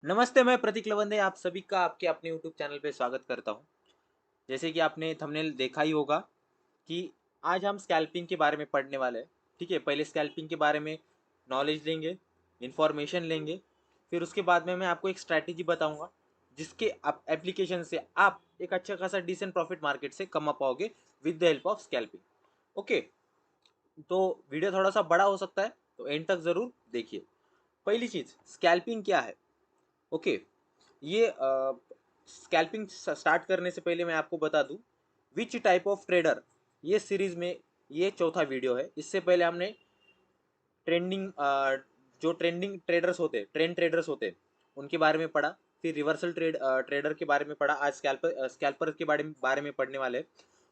नमस्ते, मैं प्रतीक लवंदे आप सभी का आपके अपने यूट्यूब चैनल पे स्वागत करता हूँ। जैसे कि आपने थंबनेल देखा ही होगा कि आज हम स्कैल्पिंग के बारे में पढ़ने वाले हैं। ठीक है, पहले स्कैल्पिंग के बारे में नॉलेज लेंगे, इन्फॉर्मेशन लेंगे, फिर उसके बाद में मैं आपको एक स्ट्रैटेजी बताऊँगा, जिसके आप एप्लीकेशन से आप एक अच्छा खासा डिसेंट प्रॉफिट मार्केट से कमा पाओगे with the help of scalping. Okay, तो वीडियो थोड़ा-सा बड़ा हो सकता है, तो एंड तक ज़रूर देखिए। पहली चीज़ स्कैल्पिंग क्या है? ओके, ये स्कैल्पिंग स्टार्ट करने से पहले मैं आपको बता दूं विच टाइप ऑफ ट्रेडर, ये सीरीज में ये चौथा वीडियो है। इससे पहले हमने ट्रेंडिंग जो ट्रेंडिंग ट्रेडर्स होते ट्रेंड ट्रेडर्स होते उनके बारे में पढ़ा। फिर रिवर्सल ट्रेडर के बारे में पढ़ा। आज स्कैल्पर के बारे में पढ़ने वाले।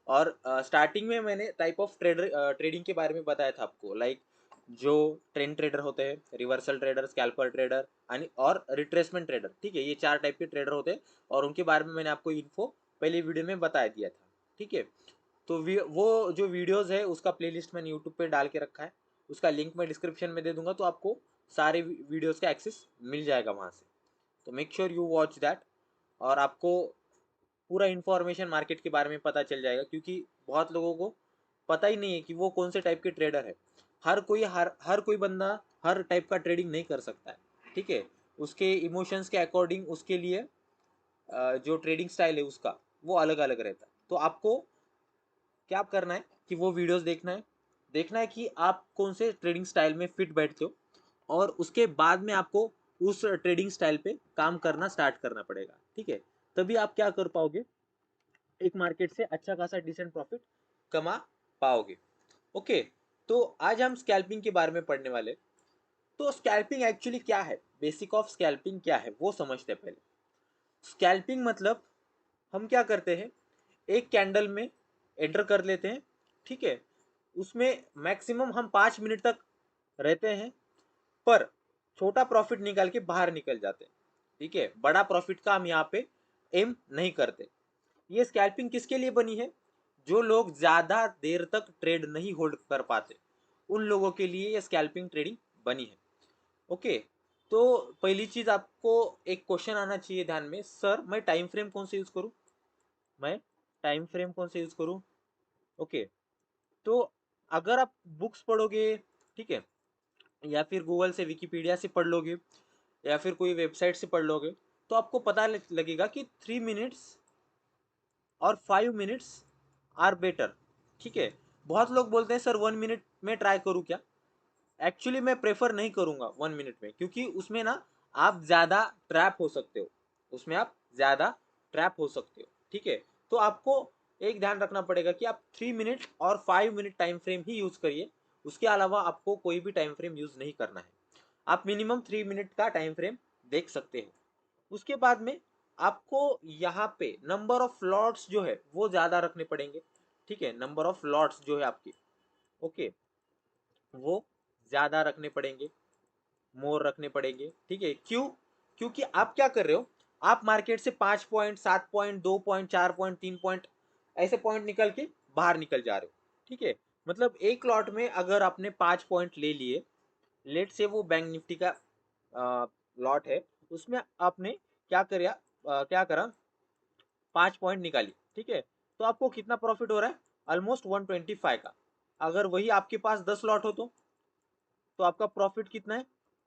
और स्टार्टिंग में मैंने टाइप ऑफ ट्रेडिंग के बारे में बताया था आपको, लाइक जो ट्रेंड ट्रेडर होते हैं, रिवर्सल ट्रेडर, स्कैल्पर ट्रेडर और रिट्रेसमेंट ट्रेडर। ठीक है, ये चार टाइप के ट्रेडर होते हैं और उनके बारे में मैंने आपको इन्फो पहले वीडियो में बता दिया था। ठीक है, तो वो जो वीडियोस है उसका प्लेलिस्ट मैंने यूट्यूब पे डाल के रखा है। उसका लिंक मैं डिस्क्रिप्शन में दे दूंगा, तो आपको सारे वीडियोस का एक्सेस मिल जाएगा वहाँ से। तो make sure you watch that, और आपको पूरा इन्फॉर्मेशन मार्केट के बारे में पता चल जाएगा, क्योंकि बहुत लोगों को पता ही नहीं है कि वो कौन से टाइप के ट्रेडर है। हर कोई बंदा हर टाइप का ट्रेडिंग नहीं कर सकता है। ठीक है, उसके इमोशंस के अकॉर्डिंग उसके लिए जो ट्रेडिंग स्टाइल है उसका वो अलग अलग रहता है। तो आपको क्या करना है कि वो वीडियोस देखना है कि आप कौन से ट्रेडिंग स्टाइल में फिट बैठते हो, और उसके बाद में आपको उस ट्रेडिंग स्टाइल पे काम करना स्टार्ट करना पड़ेगा। ठीक है, तभी आप क्या कर पाओगे, एक मार्केट से अच्छा खासा डिसेंट प्रॉफिट कमा पाओगे। ओके, तो आज हम स्कैल्पिंग के बारे में पढ़ने वाले। तो स्कैल्पिंग एक्चुअली क्या है, बेसिक ऑफ स्कैल्पिंग क्या है वो समझते हैं पहले। स्कैल्पिंग मतलब हम क्या करते हैं, एक कैंडल में एंटर कर लेते हैं। ठीक है, उसमें मैक्सिमम हम 5 मिनट तक रहते हैं, पर छोटा प्रॉफिट निकाल के बाहर निकल जाते हैं। ठीक है, बड़ा प्रॉफिट का हम यहाँ पे एम नहीं करते। ये स्कैल्पिंग किसके लिए बनी है? जो लोग ज्यादा देर तक ट्रेड नहीं होल्ड कर पाते, उन लोगों के लिए ये स्कैल्पिंग ट्रेडिंग बनी है। ओके, तो पहली चीज आपको एक क्वेश्चन आना चाहिए ध्यान में, सर मैं टाइम फ्रेम कौन से यूज करूं, मैं टाइम फ्रेम कौन से यूज करूं। ओके, तो अगर आप बुक्स पढ़ोगे, ठीक है, या फिर गूगल से विकिपीडिया से पढ़ लोगे, या फिर कोई वेबसाइट से पढ़ लोगे, तो आपको पता लगेगा कि 3 मिनट्स और 5 मिनट्स आर बेटर। ठीक है, बहुत लोग बोलते हैं सर 1 मिनट में ट्राई करूँ क्या। एक्चुअली मैं प्रेफर नहीं करूँगा 1 मिनट में, क्योंकि उसमें ना आप ज़्यादा ट्रैप हो सकते हो, उसमें आप ज़्यादा ट्रैप हो सकते हो। ठीक है, तो आपको एक ध्यान रखना पड़ेगा कि आप 3 मिनट और 5 मिनट टाइम फ्रेम ही यूज़ करिए। उसके अलावा आपको कोई भी टाइम फ्रेम यूज़ नहीं करना है। आप मिनिमम 3 मिनट का टाइम फ्रेम देख सकते हो। उसके बाद में आपको यहाँ पे नंबर ऑफ लॉट्स जो है वो ज्यादा रखने पड़ेंगे। ठीक है, नंबर ऑफ लॉट्स जो है आपकी, ओके, वो ज्यादा रखने पड़ेंगे, मोर रखने पड़ेंगे। ठीक है, क्यों? क्योंकि आप क्या कर रहे हो, आप मार्केट से 5 point, 7 point, 2 point, 4 point, 3 point ऐसे पॉइंट निकल के बाहर निकल जा रहे हो। ठीक है, मतलब एक लॉट में अगर आपने 5 पॉइंट ले लिए, लेट से वो बैंक निफ्टी का लॉट है, उसमें आपने क्या करा, 5 पॉइंट निकाली। ठीक है, तो आपको कितना प्रॉफिट हो रहा है, ऑलमोस्ट 125 का। अगर वही आपके पास 10 लॉट हो तो आपका प्रॉफिट कितना है,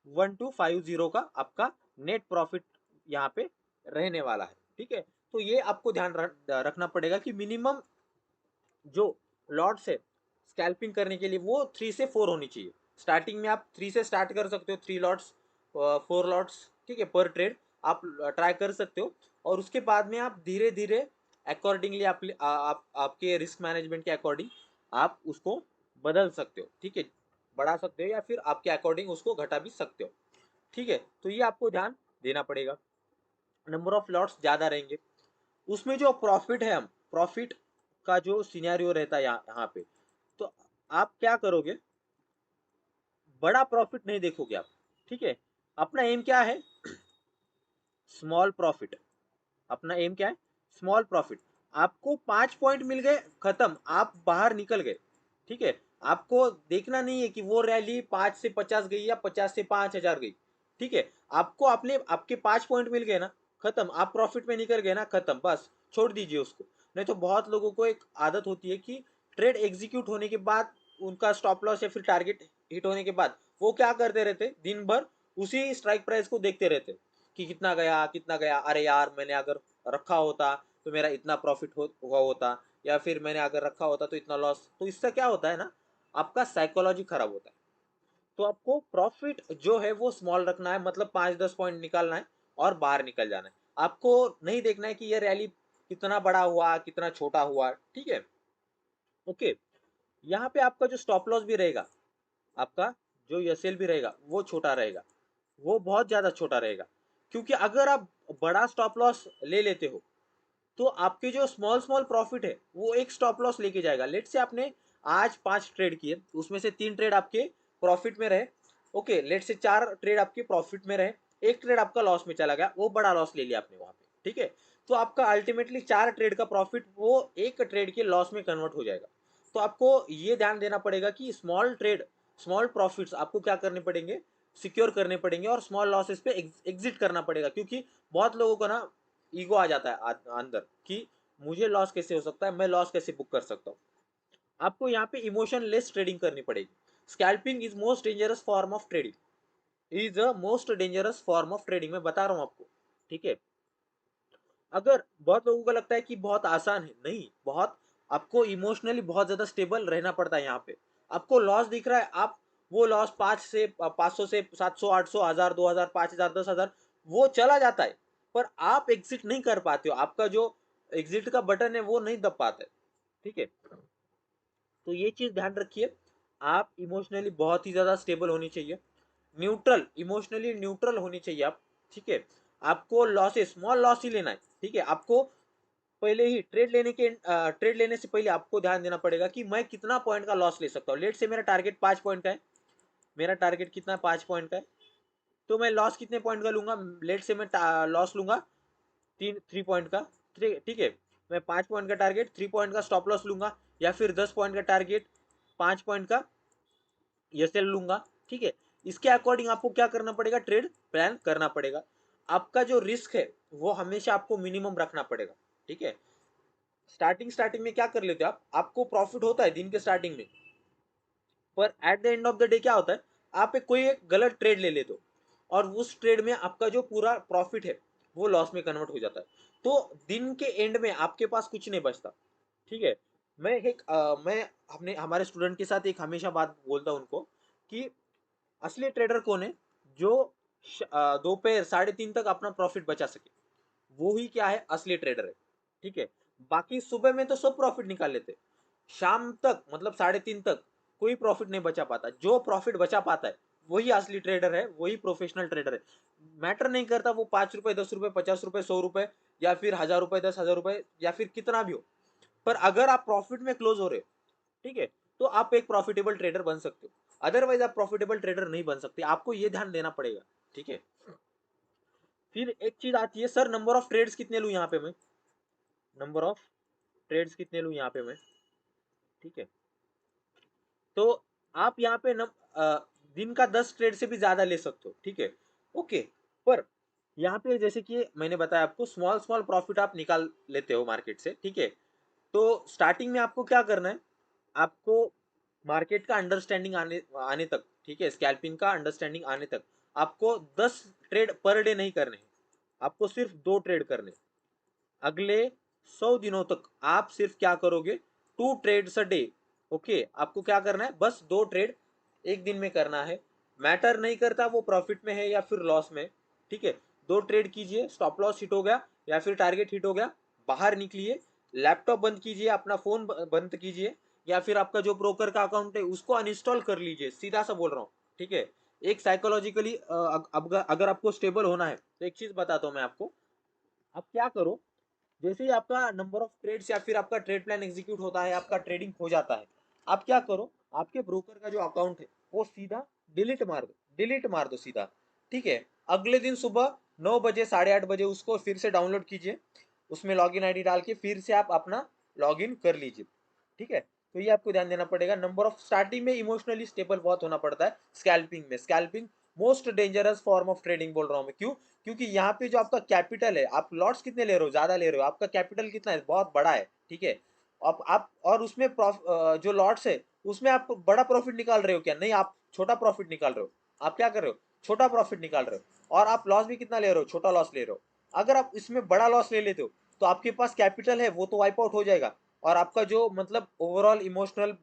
1250 का आपका नेट प्रॉफिट यहाँ पे रहने वाला है। ठीक है, तो ये आपको ध्यान रखना पड़ेगा कि मिनिमम जो लॉट्स है स्कैल्पिंग करने के लिए वो 3 से 4 होनी चाहिए। स्टार्टिंग में आप 3 से स्टार्ट कर सकते हो, 3 लॉट्स, 4 लॉट्स, ठीक है, पर ट्रेड आप ट्राई कर सकते हो। और उसके बाद में आप धीरे धीरे अकॉर्डिंगली आपके रिस्क मैनेजमेंट के अकॉर्डिंग आप उसको बदल सकते हो। ठीक है, बढ़ा सकते हो या फिर आपके अकॉर्डिंग उसको घटा भी सकते हो। ठीक है, तो ये आपको ध्यान देना पड़ेगा। नंबर ऑफ लॉट्स ज़्यादा रहेंगे, उसमें जो प्रॉफिट है, हम प्रॉफिट का जो सिनेरियो रहता है यहाँ पे, तो आप क्या करोगे, बड़ा प्रॉफिट नहीं देखोगे आप। ठीक है, अपना एम क्या है, स्मॉल प्रॉफिट। अपना एम क्या है, स्मॉल प्रॉफिट। आपको 5 पॉइंट मिल गए, खत्म, आप बाहर निकल गए। ठीक है, आपको देखना नहीं है कि वो रैली 5 से 50 गई या 50 से 5,000 गई। ठीक है, आपको आपने आपके 5 पॉइंट मिल गए ना, खत्म, आप प्रॉफिट में निकल गए ना, खत्म, बस छोड़ दीजिए उसको। नहीं तो बहुत लोगों को एक आदत होती है कि ट्रेड एग्जीक्यूट होने के बाद, उनका स्टॉप लॉस या फिर टारगेट हिट होने के बाद वो क्या करते रहते, दिन भर उसी स्ट्राइक प्राइस को देखते रहते कि कितना गया कितना गया, अरे यार मैंने अगर रखा होता तो मेरा इतना प्रॉफिट हुआ होता, या फिर मैंने अगर रखा होता तो इतना लॉस। तो इससे क्या होता है ना, आपका साइकोलॉजी खराब होता है। तो आपको प्रॉफिट जो है वो स्मॉल रखना है, मतलब 5-10 पॉइंट निकालना है और बाहर निकल जाना है। आपको नहीं देखना है कि ये रैली कितना बड़ा हुआ कितना छोटा हुआ, ठीक है। ओके, यहाँ पे आपका जो स्टॉप लॉस भी रहेगा, आपका जो एसएल भी रहेगा वो छोटा रहेगा, वो बहुत ज्यादा छोटा रहेगा। क्योंकि अगर आप बड़ा स्टॉप लॉस ले लेते हो तो आपके जो स्मॉल स्मॉल प्रॉफिट है वो एक स्टॉप लॉस लेके जाएगा। लेट से आपने आज 5 ट्रेड किए, उसमें से 3 ट्रेड आपके प्रॉफिट में रहे, ओके, लेट से 4 ट्रेड आपके प्रॉफिट में रहे, एक ट्रेड आपका लॉस में चला गया, वो बड़ा लॉस ले लिया आपने वहां पे, ठीक है। तो आपका अल्टीमेटली 4 ट्रेड का प्रॉफिट वो एक ट्रेड के लॉस में कन्वर्ट हो जाएगा। तो आपको ये ध्यान देना पड़ेगा कि स्मॉल ट्रेड, स्मॉल प्रॉफिट्स आपको क्या करने पड़ेंगे, सिक्योर करने पड़ेंगे, और स्मॉल लॉसेस पे एग्जिट करना पड़ेगा। क्योंकि बहुत लोगों को ना ईगो आ जाता है अंदर कि मुझे लॉस कैसे हो सकता है, मैं लॉस कैसे बुक कर सकता हूँ। आपको यहाँ पे इमोशन लेस ट्रेडिंग करनी पड़ेगी। Scalping is most dangerous form of trading, is a most dangerous form of trading, मैं बता रहा हूँ आपको, ठीक है। अगर बहुत लोगों को लगता है कि बहुत आसान है, नहीं, बहुत, आपको इमोशनली बहुत ज्यादा स्टेबल रहना पड़ता है यहाँ पे। आपको लॉस दिख रहा है, आप वो लॉस 500 से 700 800 1000 2000 5000 10,000 वो चला जाता है, पर आप एग्जिट नहीं कर पाते हो, आपका जो एग्जिट का बटन है वो नहीं दब पाता है, ठीक है। तो ये चीज ध्यान रखिए, आप इमोशनली बहुत ही ज्यादा स्टेबल होनी चाहिए, न्यूट्रल, इमोशनली न्यूट्रल होनी चाहिए आप, ठीक है। आपको लॉसेस, स्मॉल लॉस ही लेना है, ठीक है। आपको पहले ही ट्रेड लेने से पहले आपको ध्यान देना पड़ेगा कि मैं कितना पॉइंट का लॉस ले सकता हूँ। लेट से मेरा टारगेट 5 पॉइंट का है, मेरा टारगेट कितना, 5 पॉइंट का है, तो मैं लॉस कितने पॉइंट का लूंगा, लेट से मैं लॉस लूंगा 3 पॉइंट का, ठीक है। मैं 5 पॉइंट का टारगेट, 3 पॉइंट का स्टॉप लॉस लूंगा, या फिर 10 पॉइंट का टारगेट, 5 पॉइंट का एसएल लूंगा, ठीक है। इसके अकॉर्डिंग आपको क्या करना पड़ेगा, ट्रेड प्लान करना पड़ेगा। आपका जो रिस्क है वो हमेशा आपको मिनिमम रखना पड़ेगा, ठीक है। स्टार्टिंग में क्या कर लेते हो आप, आपको प्रॉफिट होता है दिन के स्टार्टिंग में, पर at the end of the day क्या होता है, आप कोई एक गलत ट्रेड ले लेते हो और उस ट्रेड में आपका जो पूरा प्रॉफिट है वो लॉस में कन्वर्ट हो जाता है। तो दिन के एंड में आपके पास कुछ नहीं बचता, ठीक है। मैं अपने हमारे स्टूडेंट के साथ एक हमेशा बात बोलता हूँ उनको कि असली ट्रेडर कौन है, जो दोपहर 3:30 तक अपना प्रॉफिट बचा सके, वो ही क्या है, असली ट्रेडर है, ठीक है। बाकी सुबह में तो सब प्रॉफिट निकाल लेते, शाम तक मतलब 3:30 तक कोई प्रॉफिट नहीं बचा पाता। जो प्रॉफिट बचा पाता है वही असली ट्रेडर है, वही प्रोफेशनल ट्रेडर है। मैटर नहीं करता वो 5 रुपए 10 रुपए 50 रुपए 100 रुपए या फिर 1000 रुपए 10,000 रुपए या फिर कितना भी हो, पर अगर आप प्रॉफिट में क्लोज हो रहे हो, ठीक है, तो आप एक प्रॉफिटेबल ट्रेडर बन सकते हो। अदरवाइज आप प्रॉफिटेबल ट्रेडर नहीं बन सकते, आपको ये ध्यान देना पड़ेगा, ठीक है। फिर एक चीज आती है, सर नंबर ऑफ ट्रेड्स कितने लूं यहाँ पे मैं, नंबर ऑफ ट्रेड्स कितने लूं यहाँ पे मैं, ठीक है। तो आप यहाँ पे दिन का 10 ट्रेड से भी ज्यादा ले सकते हो, ठीक है, ओके। पर यहाँ पे जैसे कि मैंने बताया आपको, स्मॉल स्मॉल प्रॉफिट आप निकाल लेते हो मार्केट से, ठीक है। तो स्टार्टिंग में आपको क्या करना है, आपको मार्केट का अंडरस्टैंडिंग आने आने तक, ठीक है, स्कैल्पिंग का अंडरस्टैंडिंग आने तक आपको 10 ट्रेड पर डे नहीं करने, आपको सिर्फ 2 ट्रेड करने। अगले 100 दिनों तक आप सिर्फ क्या करोगे, 2 ट्रेड्स अ डे, ओके। आपको क्या करना है, बस 2 ट्रेड एक दिन में करना है। मैटर नहीं करता वो प्रॉफिट में है या फिर लॉस में, ठीक है। 2 ट्रेड कीजिए, स्टॉप लॉस हिट हो गया या फिर टारगेट हिट हो गया, बाहर निकलिए, लैपटॉप बंद कीजिए, अपना फोन बंद कीजिए, या फिर आपका जो ब्रोकर का अकाउंट है उसको अनइंस्टॉल कर लीजिए, सीधा सा बोल रहा हूँ, ठीक है। एक साइकोलॉजिकली अगर आपको स्टेबल होना है तो एक चीज बताता हूँ मैं आपको, आप क्या करो, जैसे ही आपका नंबर ऑफ ट्रेड्स या फिर आपका ट्रेड प्लान एग्जीक्यूट होता है, आपका ट्रेडिंग हो जाता है, आप क्या करो, आपके ब्रोकर का जो अकाउंट है वो सीधा डिलीट मार दो सीधा, ठीक है। अगले दिन सुबह 9 बजे 8:30 बजे उसको फिर से डाउनलोड कीजिए, उसमें लॉगिन आईडी डाल के फिर से आप अपना लॉगिन कर लीजिए, ठीक है। तो ये आपको ध्यान देना पड़ेगा। नंबर ऑफ स्टार्टिंग में इमोशनली स्टेबल बहुत होना पड़ता है स्कैल्पिंग में, scalping most dangerous form of trading बोल रहा हूँ मैं। क्यों? क्योंकि यहाँ पे जो आपका कैपिटल है, आप लॉट्स कितने ले रहे हो, ज्यादा ले रहे हो, आपका कैपिटल कितना है, बहुत बड़ा है, ठीक है। आप और उसमें जो लॉट्स है उसमें आप बड़ा प्रॉफिट निकाल रहे हो क्या? नहीं, आप छोटा प्रॉफिट निकाल रहे हो। आप क्या कर रहे हो? छोटा प्रॉफिट निकाल रहे हो। और आप लॉस भी कितना ले रहे हो? छोटा लॉस ले रहे हो। अगर आप इसमें बड़ा लॉस ले लेते हो तो आपके पास कैपिटल है वो तो वाइप आउट हो जाएगा, और आपका जो मतलब ओवरऑल इमोशनल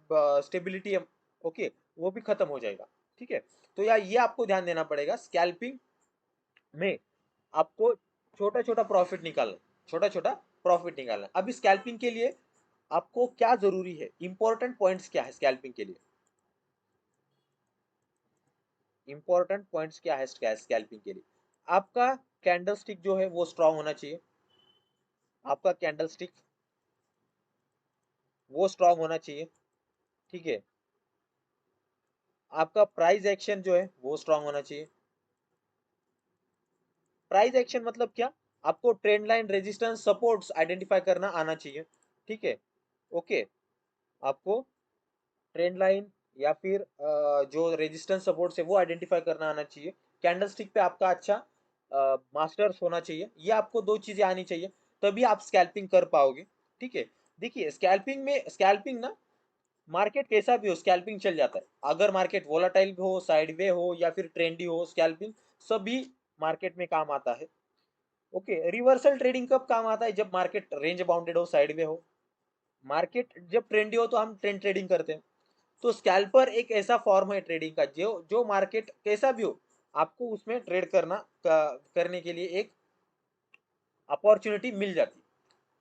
स्टेबिलिटी है, ओके, वो भी खत्म हो जाएगा, ठीक है। तो यार ये आपको ध्यान देना पड़ेगा स्कैल्पिंग में, आपको छोटा छोटा प्रॉफिट निकालना, छोटा छोटा प्रॉफिट निकालना। अभी स्कैल्पिंग के लिए आपको क्या जरूरी है, इंपॉर्टेंट पॉइंट्स क्या है स्कैल्पिंग के लिए? इंपॉर्टेंट पॉइंट्स क्या है स्कैल्पिंग के लिए? आपका कैंडल स्टिक जो है वो स्ट्रांग होना चाहिए, आपका कैंडल स्टिक वो स्ट्रांग होना चाहिए, ठीक है। आपका प्राइस एक्शन जो है वो स्ट्रांग होना चाहिए। प्राइस एक्शन मतलब क्या? आपको trend line, resistance, supports identify करना आना चाहिए, ठीक है, ओके। आपको ट्रेंड लाइन या फिर जो रेजिस्टेंस सपोर्ट्स है वो आइडेंटिफाई करना आना चाहिए। कैंडल स्टिक पे आपका अच्छा मास्टर्स होना चाहिए। ये आपको दो चीजें आनी चाहिए, तभी आप स्कैल्पिंग कर पाओगे, ठीक है। देखिए स्कैल्पिंग ना, मार्केट कैसा भी हो स्कैल्पिंग चल जाता है। अगर मार्केट वोलाटाइल हो, साइडवे हो या फिर ट्रेंडी हो, स्कैल्पिंग सभी मार्केट में काम आता है, ओके। रिवर्सल ट्रेडिंग कब काम आता है? जब मार्केट रेंज बाउंडेड हो, साइडवे हो। मार्केट जब ट्रेंडी हो तो हम ट्रेंड ट्रेडिंग करते हैं। तो स्कैल्पर एक ऐसा फॉर्म है ट्रेडिंग का, जो जो मार्केट कैसा भी हो आपको उसमें ट्रेड करने के लिए एक अपॉर्चुनिटी मिल जाती,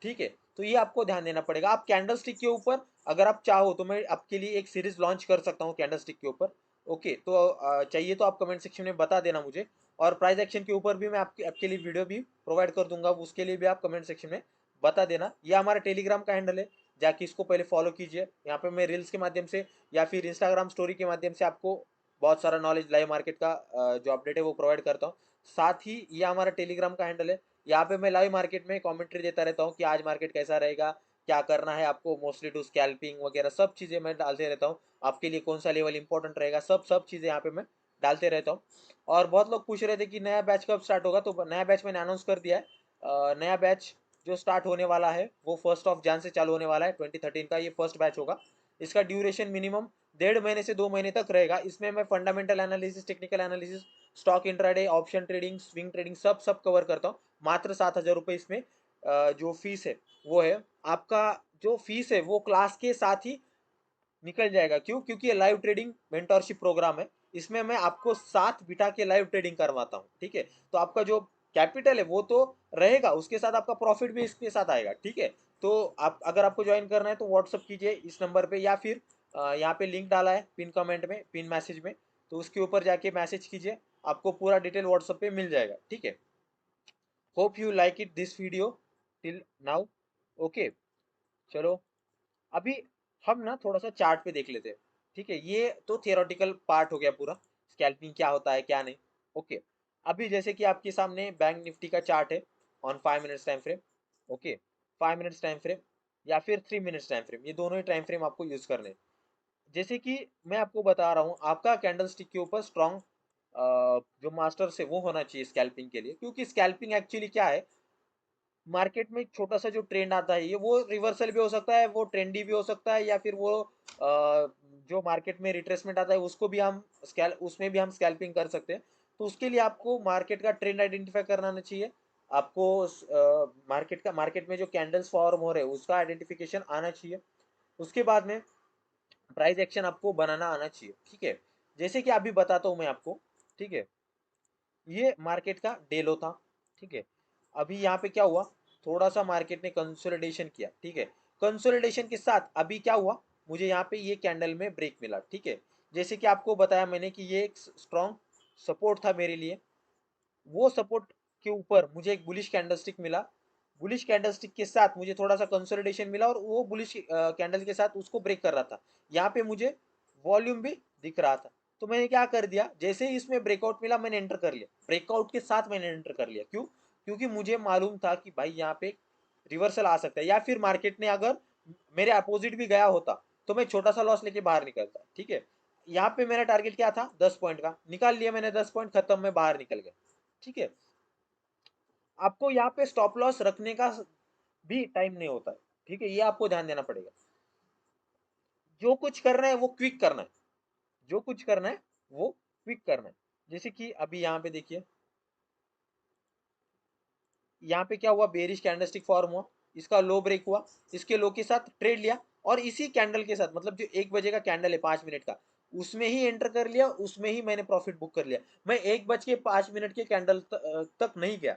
ठीक है। तो ये आपको ध्यान देना पड़ेगा। आप कैंडल स्टिक के ऊपर अगर आप चाहो तो मैं आपके लिए एक सीरीज लॉन्च कर सकता हूँ कैंडल स्टिक के ऊपर, ओके। तो चाहिए तो आप कमेंट सेक्शन में बता देना मुझे। और प्राइस एक्शन के ऊपर भी मैं आपके लिए वीडियो भी प्रोवाइड कर दूंगा, उसके लिए भी आप कमेंट सेक्शन में बता देना। ये हमारा टेलीग्राम का हैंडल है, जाके इसको पहले फॉलो कीजिए। यहाँ पे मैं रील्स के माध्यम से या फिर इंस्टाग्राम स्टोरी के माध्यम से आपको बहुत सारा नॉलेज लाइव मार्केट का जो अपडेट है वो प्रोवाइड करता हूँ। साथ ही ये हमारा टेलीग्राम का हैंडल है, यहाँ पे मैं लाइव मार्केट में कमेंट्री देता रहता हूँ कि आज मार्केट कैसा रहेगा, क्या करना है आपको, मोस्टली टू स्कैल्पिंग वगैरह सब चीज़ें मैं डालते रहता हूँ। आपके लिए कौन सा लेवल इंपॉर्टेंट रहेगा, सब सब चीज़ें यहाँ पे मैं डालते रहता हूँ। और बहुत लोग पूछ रहे थे कि नया बैच कब स्टार्ट होगा, तो नया बैच मैंने अनाउंस कर दिया है। नया बैच जो स्टार्ट होने वाला है वो 1 जनवरी से चालू होने वाला है, 2013 का ये फर्स्ट बैच होगा। इसका ड्यूरेशन मिनिमम 1.5 महीने से 2 महीने तक रहेगा। इसमें मैं fundamental analysis, technical analysis, stock intraday, option trading, swing trading सब सब कवर करता हूँ। मात्र 7,000 रुपये इसमें जो फीस है वो है। आपका जो फीस है वो क्लास के साथ ही निकल जाएगा। क्यों? क्योंकि ये लाइव ट्रेडिंग मेंटरशिप प्रोग्राम है, इसमें मैं आपको साथ बिठा के लाइव ट्रेडिंग करवाता हूँ, ठीक है। तो आपका जो कैपिटल है वो तो रहेगा, उसके साथ आपका प्रॉफिट भी इसके साथ आएगा, ठीक है। तो आप अगर आपको ज्वाइन करना है तो व्हाट्सअप कीजिए इस नंबर पे, या फिर यहाँ पे लिंक डाला है पिन कमेंट में, पिन मैसेज में, तो उसके ऊपर जाके मैसेज कीजिए, आपको पूरा डिटेल व्हाट्सअप पे मिल जाएगा, ठीक है। Hope you like it this video till now, okay. चलो अभी हम ना थोड़ा सा चार्ट पे देख लेते हैं, ठीक है। ये तो थियोरेटिकल पार्ट हो गया पूरा, स्कैल्पिंग क्या होता है क्या नहीं, ओके। अभी जैसे कि आपके सामने बैंक निफ्टी का चार्ट है on 5 minutes time frame, okay. 5 minutes time frame या फिर 3 मिनट्स टाइम फ्रेम, ये दोनों ही टाइम फ्रेम आपको यूज करने हैं। जैसे कि मैं आपको बता रहा हूँ, आपका कैंडल स्टिक के ऊपर स्ट्रॉन्ग जो मास्टर है वो होना चाहिए स्कैल्पिंग के लिए। क्योंकि स्कैल्पिंग एक्चुअली क्या है, मार्केट में छोटा सा जो ट्रेंड आता है ये वो रिवर्सल भी हो सकता है, वो ट्रेंडी भी हो सकता है, या फिर वो जो मार्केट में रिट्रेसमेंट आता है उसको भी हम उसमें भी हम स्कैल्पिंग कर सकते हैं। तो उसके लिए आपको मार्केट का ट्रेंड आइडेंटिफाई करना आना चाहिए। आपको मार्केट में जो कैंडल्स फॉर्म हो रहे हैं उसका आइडेंटिफिकेशन आना चाहिए। उसके बाद में प्राइस एक्शन आपको बनाना आना चाहिए, ठीक है। जैसे कि अभी बताता हूँ मैं आपको, ठीक है। ये मार्केट का डेलो था, ठीक है। अभी यहाँ पे क्या हुआ, थोड़ा सा मार्केट ने कंसोलिडेशन किया, ठीक है। कंसोलिडेशन के साथ अभी क्या हुआ, मुझे यहाँ पे ये कैंडल में ब्रेक मिला, ठीक है। जैसे कि आपको बताया मैंने कि ये एक स्ट्रॉन्ग सपोर्ट था मेरे लिए। वो सपोर्ट के ऊपर मुझे एक बुलिश कैंडलस्टिक मिला, बुलिश कैंडलस्टिक के साथ मुझे थोड़ा सा कंसोलिडेशन मिला, और वो बुलिश कैंडल के साथ उसको ब्रेक कर रहा था। यहाँ पे मुझे वॉल्यूम भी दिख रहा था। तो मैंने क्या कर दिया, जैसे ही इसमें ब्रेकआउट मिला मैंने एंटर कर लिया, ब्रेकआउट के साथ मैंने एंटर कर लिया। क्यों? क्योंकि मुझे मालूम था कि भाई यहाँ पे रिवर्सल आ सकता है, या फिर मार्केट ने अगर मेरे अपोजिट भी गया होता तो मैं छोटा सा लॉस लेके बाहर निकलता, ठीक है। यहाँ पे मेरा टारगेट क्या था, 10 पॉइंट का, निकाल लिया मैंने 10 पॉइंट, खत्म, मैं बाहर निकल गया। ठीक है, आपको यहाँ पे स्टॉप लॉस रखने का भी टाइम नहीं होता है। ठीक है, ये आपको ध्यान देना पड़ेगा। जो कुछ करना है वो क्विक करना है, जो कुछ करना है वो क्विक करना है। जैसे कि अभी यहाँ पे देखिए, यहाँ पे क्या हुआ, बेरिश कैंडलस्टिक फॉर्म हुआ, इसका लो ब्रेक हुआ, इसके लो के साथ ट्रेड लिया, और इसी कैंडल के साथ, मतलब जो 1 बजे का कैंडल है 5 मिनट का, उसमें ही एंटर कर लिया, उसमें ही मैंने प्रॉफिट बुक कर लिया। मैं 1 बज के 5 मिनट के कैंडल तक नहीं गया।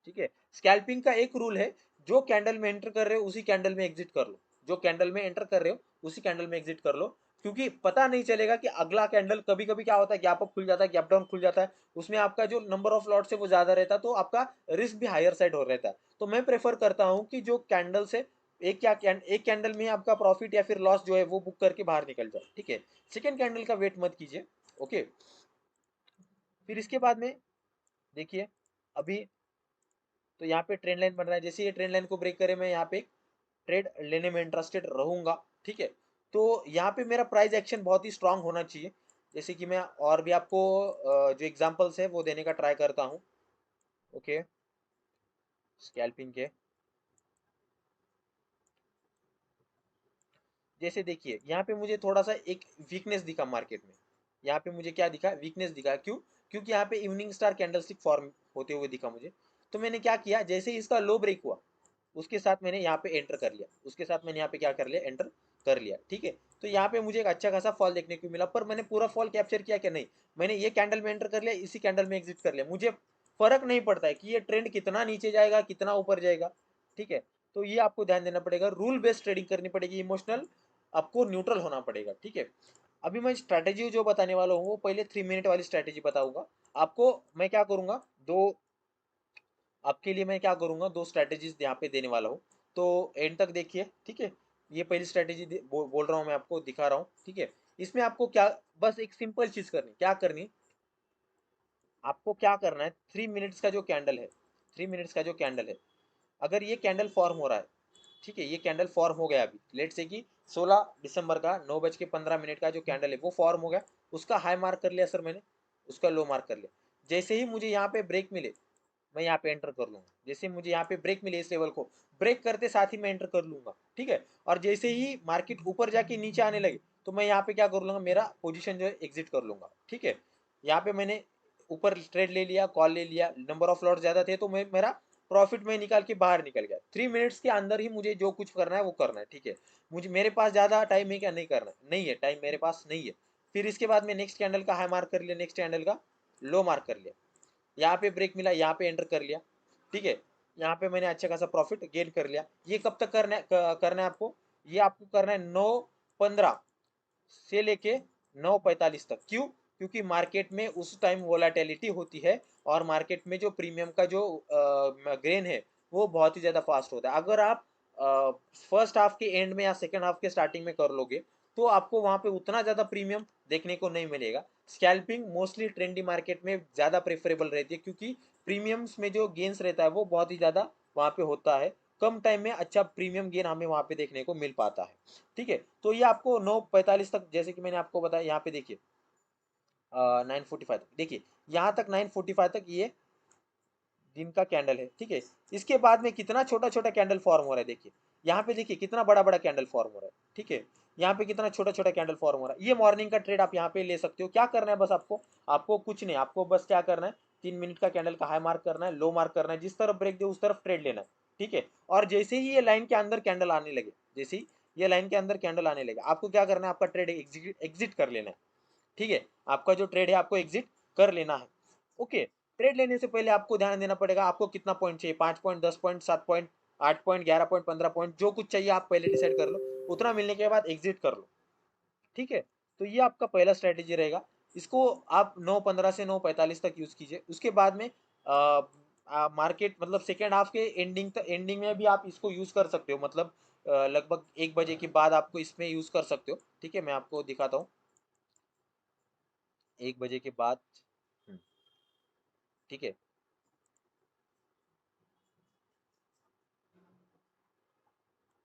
ठीक है, स्कैल्पिंग का एक रूल है, जो कैंडल में एंटर कर रहे हो उसी कैंडल में एग्जिट कर लो, जो कैंडल में एंटर कर रहे हो उसी कैंडल में एग्जिट कर लो, क्योंकि पता नहीं चलेगा कि अगला कैंडल, कभी कभी क्या होता है, गैप अप खुल जाता है, गैप डाउन खुल जाता है, उसमें आपका जो नंबर ऑफ लॉट्स है वो ज्यादा रहता है, तो आपका रिस्क भी हायर साइड हो रहता है। तो मैं प्रेफर करता हूँ कि जो कैंडल से एक कैंडल में आपका प्रॉफिट या फिर लॉस जो है वो बुक करके बाहर निकल जाओ। ठीक है, सेकेंड कैंडल का वेट मत कीजिए। ओके, फिर इसके बाद में देखिए, अभी तो यहाँ पे ट्रेंड लाइन बन रहा है, जैसे ये ट्रेंड लाइन को ब्रेक करे, मैं यहाँ पे ट्रेड लेने में इंटरेस्टेड रहूंगा। ठीक है, तो यहाँ पे मेरा प्राइस एक्शन बहुत ही स्ट्रांग होना चाहिए। जैसे कि मैं और भी आपको जो एग्जांपल्स है वो देने का ट्राई करता हूँ। ओके, स्कैल्पिंग के जैसे देखिए, यहाँ पे मुझे थोड़ा सा एक वीकनेस दिखा मार्केट में। यहाँ पे मुझे क्या दिखा, वीकनेस दिखा, क्यों? क्योंकि यहाँ पे इवनिंग स्टार कैंडलस्टिक फॉर्म होते हुए दिखा मुझे। तो मैंने क्या किया, जैसे ही इसका लो ब्रेक हुआ, उसके साथ मैंने यहाँ पे एंटर कर लिया, उसके साथ मैंने यहाँ पे क्या कर लिया, एंटर कर लिया। ठीक है, तो यहाँ पे मुझे एक अच्छा खासा फॉल देखने को मिला, पर मैंने पूरा फॉल कैप्चर किया क्या? नहीं, मैंने ये कैंडल में एंटर कर लिया, इसी कैंडल में एग्जिट कर लिया। मुझे फर्क नहीं पड़ता है कि ये ट्रेंड कितना नीचे जाएगा, कितना ऊपर जाएगा। ठीक है, तो ये आपको ध्यान देना पड़ेगा, रूल बेस्ड ट्रेडिंग करनी पड़ेगी, इमोशनल आपको न्यूट्रल होना पड़ेगा। ठीक है, अभी मैं स्ट्रैटेजी जो बताने वाला हूँ वो पहले 3 मिनट वाली स्ट्रैटेजी बताऊंगा आपको। मैं क्या करूंगा, दो आपके लिए मैं क्या करूंगा, दो स्ट्रैटेजीज यहाँ पे देने वाला हूँ, तो एंड तक देखिए। ठीक है, ये पहली स्ट्रैटेजी बोल रहा हूँ, मैं आपको दिखा रहा हूँ। ठीक है, इसमें आपको क्या, बस एक सिंपल चीज करनी, क्या करनी, आपको क्या करना है, 3 मिनट्स का जो कैंडल है, 3 मिनट्स का जो कैंडल है, अगर ये कैंडल फॉर्म हो रहा है, ठीक है, ये कैंडल फॉर्म हो गया, अभी लेट से कि 16 दिसंबर का 9 बज के 15 मिनट का जो कैंडल है वो फॉर्म हो गया, उसका हाई मार्क कर लिया सर मैंने, उसका लो मार्क कर लिया। जैसे ही मुझे यहाँ पे ब्रेक मिले, मैं यहाँ पे एंटर कर लूंगा, जैसे मुझे यहाँ पे ब्रेक मिले, इस लेवल को ब्रेक करते साथ ही मैं एंटर कर लूंगा। ठीक है, और जैसे ही मार्केट ऊपर जाके नीचे आने लगे, तो मैं यहाँ पे क्या कर लूंगा, मेरा पोजीशन जो है एग्जिट कर लूंगा। ठीक है, यहाँ पे मैंने ऊपर ट्रेड ले लिया, कॉल ले लिया, नंबर ऑफ लॉट ज्यादा थे, तो मैं मेरा प्रॉफिट में निकाल के बाहर निकल गया। 3 मिनट्स के अंदर ही मुझे जो कुछ करना है वो करना है। ठीक है, मुझे, मेरे पास ज्यादा टाइम है क्या? नहीं करना, नहीं है टाइम मेरे पास, नहीं है। फिर इसके बाद में नेक्स्ट कैंडल का हाई मार्क कर लिया, नेक्स्ट कैंडल का लो मार्क कर लिया, यहाँ पे ब्रेक मिला, यहाँ पे एंटर कर लिया। ठीक है, यहाँ पे मैंने अच्छा खासा प्रॉफिट गेन कर लिया। ये कब तक करना है आपको? ये आपको करना है 9:15 से लेके 9:45 तक। क्यों? क्योंकि मार्केट में उस टाइम वोलाटिलिटी होती है, और मार्केट में जो प्रीमियम का जो ग्रेन है वो बहुत ही ज़्यादा फास्ट होता है। अगर आप फर्स्ट हाफ के एंड में या सेकेंड हाफ के स्टार्टिंग में कर लोगे, तो आपको वहाँ पे उतना ज़्यादा प्रीमियम देखने को नहीं मिलेगा। स्कैल्पिंग मोस्टली ट्रेंडी मार्केट में ज़्यादा प्रेफरेबल रहती है, क्योंकि प्रीमियम्स में जो गेंस रहता है वो बहुत ही ज़्यादा वहाँ पे होता है, कम टाइम में अच्छा प्रीमियम गेन हमें वहाँ पे देखने को मिल पाता है। ठीक है, तो ये आपको 9:45 तक, जैसे कि मैंने आपको बताया, यहाँ पे देखिए 9:45 तक, देखिए यहाँ तक 9:45 तक ये दिन का कैंडल है। ठीक है, इसके बाद में कितना छोटा छोटा कैंडल फॉर्म हो रहा है, देखिए यहाँ पे देखिए कितना बड़ा बड़ा कैंडल फॉर्म हो रहा है। ठीक है, यहाँ पे कितना छोटा छोटा कैंडल फॉर्म हो रहा है। ये मॉर्निंग का ट्रेड आप यहाँ पे ले सकते हो। क्या करना है बस आपको, आपको कुछ नहीं, आपको बस क्या करना है, 3 मिनट का कैंडल का हाई मार्क करना है, लो मार्क करना है, जिस तरफ ब्रेक दे उस तरफ ट्रेड लेना है। ठीक है, और जैसे ही ये लाइन के अंदर कैंडल आने लगे, जैसे ही ये लाइन के अंदर कैंडल आने लगे, आपको क्या करना है, आपका ट्रेड एग्जिट कर लेना है। ठीक है, आपका जो ट्रेड है आपको एग्जिट कर लेना है। ओके, ट्रेड लेने से पहले आपको ध्यान देना पड़ेगा, आपको कितना पॉइंट चाहिए, 5 point, 10 point, 7 point, 8 point, 11 point, 15 point, जो कुछ चाहिए आप पहले डिसाइड कर लो, उतना मिलने के बाद एग्जिट कर लो। ठीक है, तो ये आपका पहला स्ट्रेटेजी रहेगा। इसको आप 9:15 से 9:45 तक यूज कीजिए। उसके बाद में मार्केट, मतलब सेकेंड हाफ के एंडिंग तक, एंडिंग में भी आप इसको यूज कर सकते हो, मतलब लगभग 1 बजे के बाद आपको इसमें यूज कर सकते हो। ठीक है, मैं आपको दिखाता हूँ 1 बजे के बाद। हम्म, ठीक है,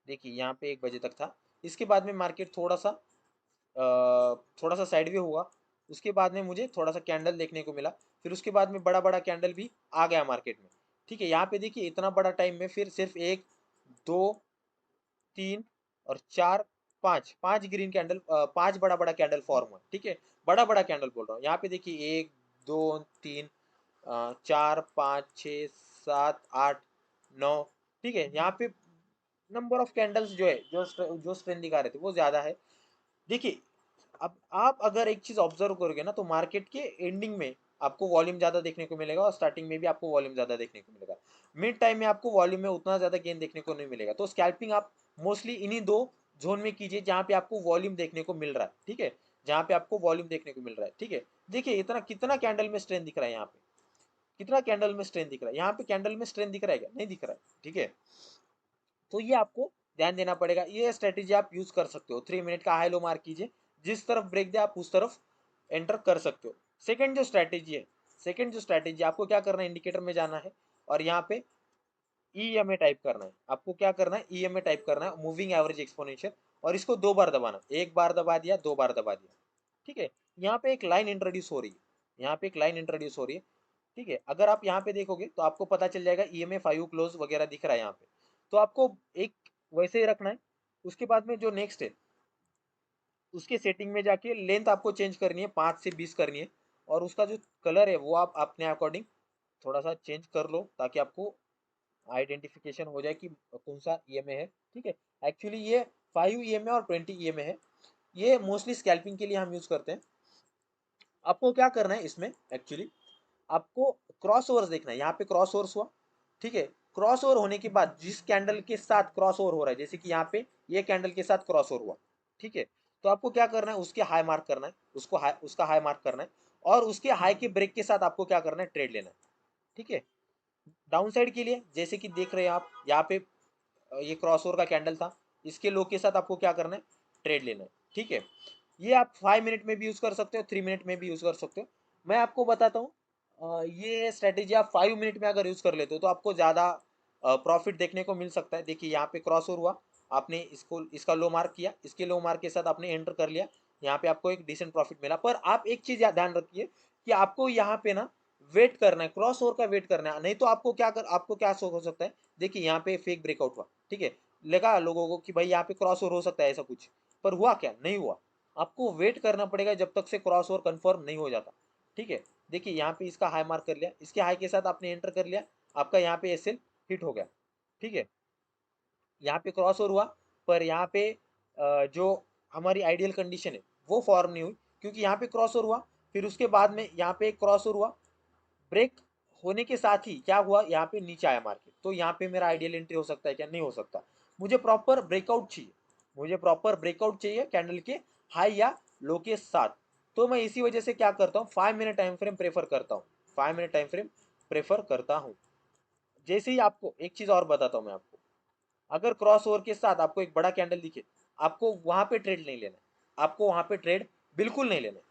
देखिए यहाँ पे 1 बजे तक था, इसके बाद में मार्केट थोड़ा सा थोड़ा सा साइडवे हुआ, उसके बाद में मुझे थोड़ा सा कैंडल देखने को मिला, फिर उसके बाद में बड़ा बड़ा कैंडल भी आ गया मार्केट में। ठीक है, यहाँ पे देखिए इतना बड़ा टाइम में फिर सिर्फ एक, दो, तीन और चार, पांच, पांच ग्रीन कैंडल, पांच बड़ा बड़ा कैंडल फॉर्म हुआ। ठीक है, बड़ा बड़ा कैंडल बोल रहा हूँ। यहाँ पे देखिए एक, दो, तीन, चार, पाँच, छ, सात, आठ, नौ। ठीक है, यहाँ पे नंबर ऑफ कैंडल्स जो है, जो स्ट्रेंथ दिखा रहे थे वो ज्यादा है। देखिए, अब आप अगर एक चीज ऑब्जर्व करोगे ना, तो मार्केट के एंडिंग में आपको वॉल्यूम ज्यादा देखने को मिलेगा और स्टार्टिंग में भी आपको वॉल्यूम ज्यादा देखने को मिलेगा। मिड टाइम में आपको वॉल्यूम में उतना ज्यादा गेन देखने को नहीं मिलेगा। तो स्कैल्पिंग आप मोस्टली इन्हीं दो जोन में कीजिए जहां पे आपको वॉल्यूम देखने को मिल रहा है। ठीक है, जहां पे आपको वॉल्यूम देखने को मिल रहा है। ठीक है, देखिए इतना कितना कैंडल में स्ट्रेंथ दिख रहा है, यहाँ पे कितना कैंडल में स्ट्रेंथ दिख रहा है, यहाँ पे कैंडल में स्ट्रेंथ दिख रहा है क्या? नहीं दिख रहा है। ठीक है, तो ये आपको ध्यान देना पड़ेगा। ये स्ट्रेटेजी आप यूज कर सकते हो। 3 मिनट का हाई लो मार्क कीजिए, जिस तरफ ब्रेक दे आप उस तरफ एंटर कर सकते हो। सेकंड जो स्ट्रेटेजी है, सेकंड जो स्ट्रेटेजी आपको क्या करना है, इंडिकेटर में जाना है और यहाँ पे ईएमए टाइप करना है। आपको क्या करना है, ईएमए टाइप करना है, मूविंग एवरेज एक्सपोनेंशियल, और इसको 2 बार दबाना। एक बार दबा दिया, 2 बार दबा दिया। ठीक है, यहाँ पे एक लाइन इंट्रोड्यूस हो रही है, यहाँ पे एक लाइन इंट्रोड्यूस हो रही है। ठीक है, अगर आप यहाँ पे देखोगे तो आपको पता चल जाएगा ईएमए 5 क्लोज वगैरह दिख रहा है यहाँ पे। तो आपको एक वैसे ही रखना है। उसके बाद में जो नेक्स्ट है, उसके सेटिंग में जाके लेंथ आपको चेंज करनी है, 5 से 20 करनी है। और उसका जो कलर है वो आप अपने अकॉर्डिंग थोड़ा सा चेंज कर लो, ताकि आपको आइडेंटिफिकेशन हो जाए कि कौन सा ईएमए है। ठीक है, एक्चुअली ये 5 ईएमए और 20 ईएमए है। ये मोस्टली स्कैल्पिंग के लिए हम यूज करते हैं। आपको क्या करना है इसमें, एक्चुअली आपको क्रॉस ओवर्स देखना है। यहाँ पे क्रॉस ओवर्स हुआ। ठीक है, क्रॉस ओवर होने के बाद जिस कैंडल के साथ क्रॉस ओवर हो रहा है, जैसे कि यहाँ पे ये कैंडल के साथ क्रॉस ओवर हुआ। ठीक है, तो आपको क्या करना है, उसके हाई मार्क करना है, उसको हाई, उसका हाई मार्क करना है, और उसके हाई के ब्रेक के साथ आपको क्या करना है, ट्रेड लेना है। ठीक है, डाउन साइड के लिए जैसे कि देख रहे हैं आप यहाँ पे, ये क्रॉस ओवर का कैंडल था, इसके लो के साथ आपको क्या करना है, ट्रेड लेना है। ठीक है, ये आप 5 मिनट में भी यूज कर सकते हो, 3 मिनट में भी यूज कर सकते हो। मैं आपको बताता हूँ, ये स्ट्रेटेजी आप 5 मिनट में अगर यूज कर लेते हो तो आपको ज्यादा प्रॉफिट देखने को मिल सकता है। देखिए यहाँ पे क्रॉस ओवर हुआ, आपने इसको, इसका लो मार्क किया, इसके लो मार्क के साथ आपने एंटर कर लिया, यहाँ पे आपको एक डिसेंट प्रॉफिट मिला। पर आप एक चीज ध्यान रखिए कि आपको यहाँ पे ना वेट करना है, क्रॉस ओवर का वेट करना है, नहीं तो आपको क्या हो सकता है। देखिए यहाँ पे फेक ब्रेकआउट हुआ। ठीक है, लगा लोगों को कि भाई यहाँ पे क्रॉस ओवर हो सकता है ऐसा कुछ, पर हुआ क्या, नहीं हुआ। आपको वेट करना पड़ेगा जब तक से क्रॉस ओवर कंफर्म नहीं हो जाता। ठीक है, देखिए यहाँ पे इसका हाई मार्क कर लिया, इसके हाई के साथ आपने एंटर कर लिया, आपका यहाँ पे एसएल हिट हो गया। ठीक है, यहाँ पे क्रॉस ओवर हुआ, पर यहाँ पे जो हमारी आइडियल कंडीशन है वो फॉर्म नहीं हुई, क्योंकि यहाँ पे क्रॉस ओवर हुआ, फिर उसके बाद में यहाँ पे क्रॉस ओवर हुआ, ब्रेक होने के साथ ही क्या हुआ, यहाँ पे नीचे आया मार्केट। तो यहाँ पे मेरा आइडियल एंट्री हो सकता है क्या? नहीं हो सकता। मुझे प्रॉपर ब्रेकआउट चाहिए, मुझे प्रॉपर ब्रेकआउट चाहिए कैंडल के हाई या लो के साथ। तो मैं इसी वजह से क्या करता हूँ, 5 मिनट टाइम फ्रेम प्रेफर करता हूँ, 5 मिनट टाइम फ्रेम प्रेफर करता हूँ। जैसे ही आपको एक चीज और बताता हूँ मैं आपको, अगर क्रॉस ओवर के साथ आपको एक बड़ा कैंडल दिखे, आपको वहां पे ट्रेड नहीं लेना है, आपको वहां पे ट्रेड बिल्कुल नहीं लेना है।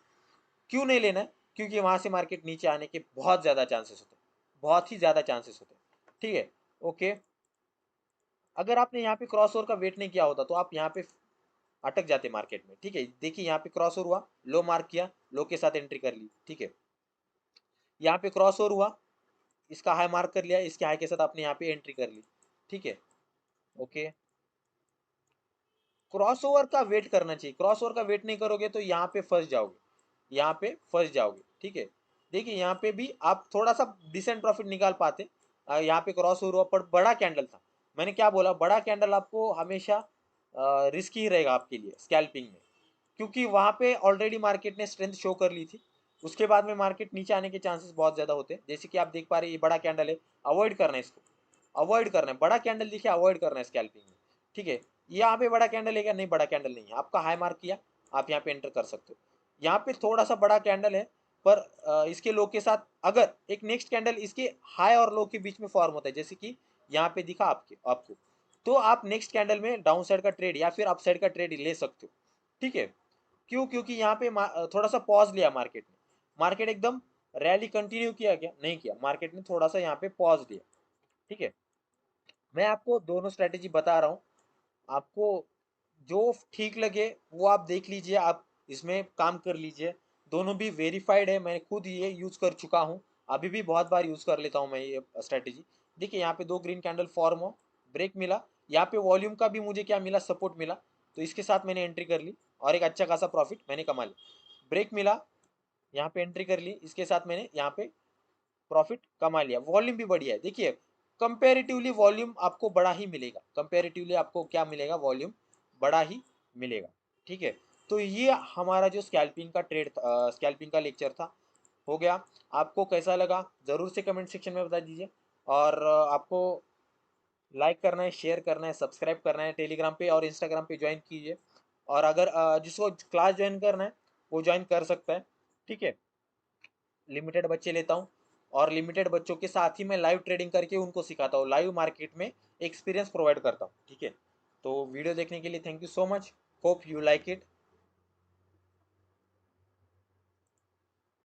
क्यों नहीं लेना है? क्योंकि वहां से मार्केट नीचे आने के बहुत ज्यादा चांसेस होते हैं, बहुत ही ज्यादा चांसेस होते हैं। ठीक है, ओके। अगर आपने यहाँ पे क्रॉस ओवर का वेट नहीं किया होता तो आप यहाँ पे अटक जाते मार्केट में। ठीक है, देखिए यहाँ पे क्रॉस ओवर हुआ, लो मार्क किया, लो के साथ एंट्री कर ली। ठीक है, यहाँ पे क्रॉस ओवर हुआ, इसका हाई मार्क कर लिया, इसके हाई के साथ आपने यहाँ पे एंट्री कर ली। ठीक है, ओके। क्रॉस ओवर का वेट करना चाहिए, क्रॉस ओवर का वेट नहीं करोगे तो यहाँ पे फंस जाओगे, यहाँ पे फंस जाओगे। ठीक है, देखिए यहाँ पे भी आप थोड़ा सा डिसेंट प्रॉफिट निकाल पाते। यहाँ पे क्रॉस ओवर हुआ पर बड़ा कैंडल था। मैंने क्या बोला, बड़ा कैंडल आपको हमेशा रिस्की ही रहेगा आपके लिए स्कैल्पिंग में, क्योंकि वहां पे ऑलरेडी मार्केट ने स्ट्रेंथ शो कर ली थी। उसके बाद में मार्केट नीचे आने के चांसेस बहुत ज्यादा होते हैं। जैसे कि आप देख पा रहे हैं, ये बड़ा कैंडल है, अवॉइड करना है इसको, अवॉइड करना है, बड़ा कैंडल दिखे अवॉइड करना है स्कैल्पिंग में। ठीक है, यहाँ पे बड़ा कैंडल है क्या? नहीं, बड़ा कैंडल नहीं है। आपका हाई मार्क किया, आप यहाँ पे एंटर कर सकते हो। यहाँ पे थोड़ा सा बड़ा कैंडल है, पर इसके लो के साथ अगर एक नेक्स्ट कैंडल इसके हाई और लो के बीच में फॉर्म होता है, जैसे कि यहाँ पे दिखा आपके आपको, तो आप नेक्स्ट कैंडल में डाउन साइड का ट्रेड या फिर अप साइड का ट्रेड ले सकते हो। ठीक है, क्यों? क्योंकि यहाँ पे थोड़ा सा पॉज लिया मार्केट ने, मार्केट एकदम रैली कंटिन्यू किया क्या? नहीं किया, मार्केट ने थोड़ा सा यहाँ पे पॉज लिया। ठीक है, मैं आपको दोनों स्ट्रेटेजी बता रहा हूँ, आपको जो ठीक लगे वो आप देख लीजिए। आप इसमें काम कर लीजिए। दोनों भी वेरीफाइड है, मैंने खुद ये यूज़ कर चुका हूँ, अभी भी बहुत बार यूज़ कर लेता हूँ मैं ये स्ट्रैटेजी। देखिए यहाँ पे 2 ग्रीन कैंडल फॉर्म हो, ब्रेक मिला, यहाँ पे वॉल्यूम का भी मुझे क्या मिला, सपोर्ट मिला, तो इसके साथ मैंने एंट्री कर ली और एक अच्छा खासा प्रॉफिट मैंने कमा लिया। ब्रेक मिला, यहाँ पे एंट्री कर ली, इसके साथ मैंने यहाँ पे प्रॉफिट कमा लिया। वॉल्यूम भी बढ़िया है, देखिए कंपेरेटिवली वॉल्यूम आपको बड़ा ही मिलेगा, कंपेरेटिवली आपको क्या मिलेगा, वॉल्यूम बड़ा ही मिलेगा। ठीक है, तो ये हमारा जो स्कैल्पिंग का ट्रेड, स्कैल्पिंग का लेक्चर था, हो गया। आपको कैसा लगा ज़रूर से कमेंट सेक्शन में बता दीजिए, और आपको लाइक करना है, शेयर करना है, सब्सक्राइब करना है, टेलीग्राम पे और इंस्टाग्राम पे ज्वाइन कीजिए। और अगर जिसको क्लास ज्वाइन करना है वो ज्वाइन कर सकता है। ठीक है, लिमिटेड बच्चे लेता हूँ, और लिमिटेड बच्चों के साथ ही मैं लाइव ट्रेडिंग करके उनको सिखाता हूँ, लाइव मार्केट में एक्सपीरियंस प्रोवाइड करता हूँ। ठीक है, तो वीडियो देखने के लिए thank you so much, hope you like it.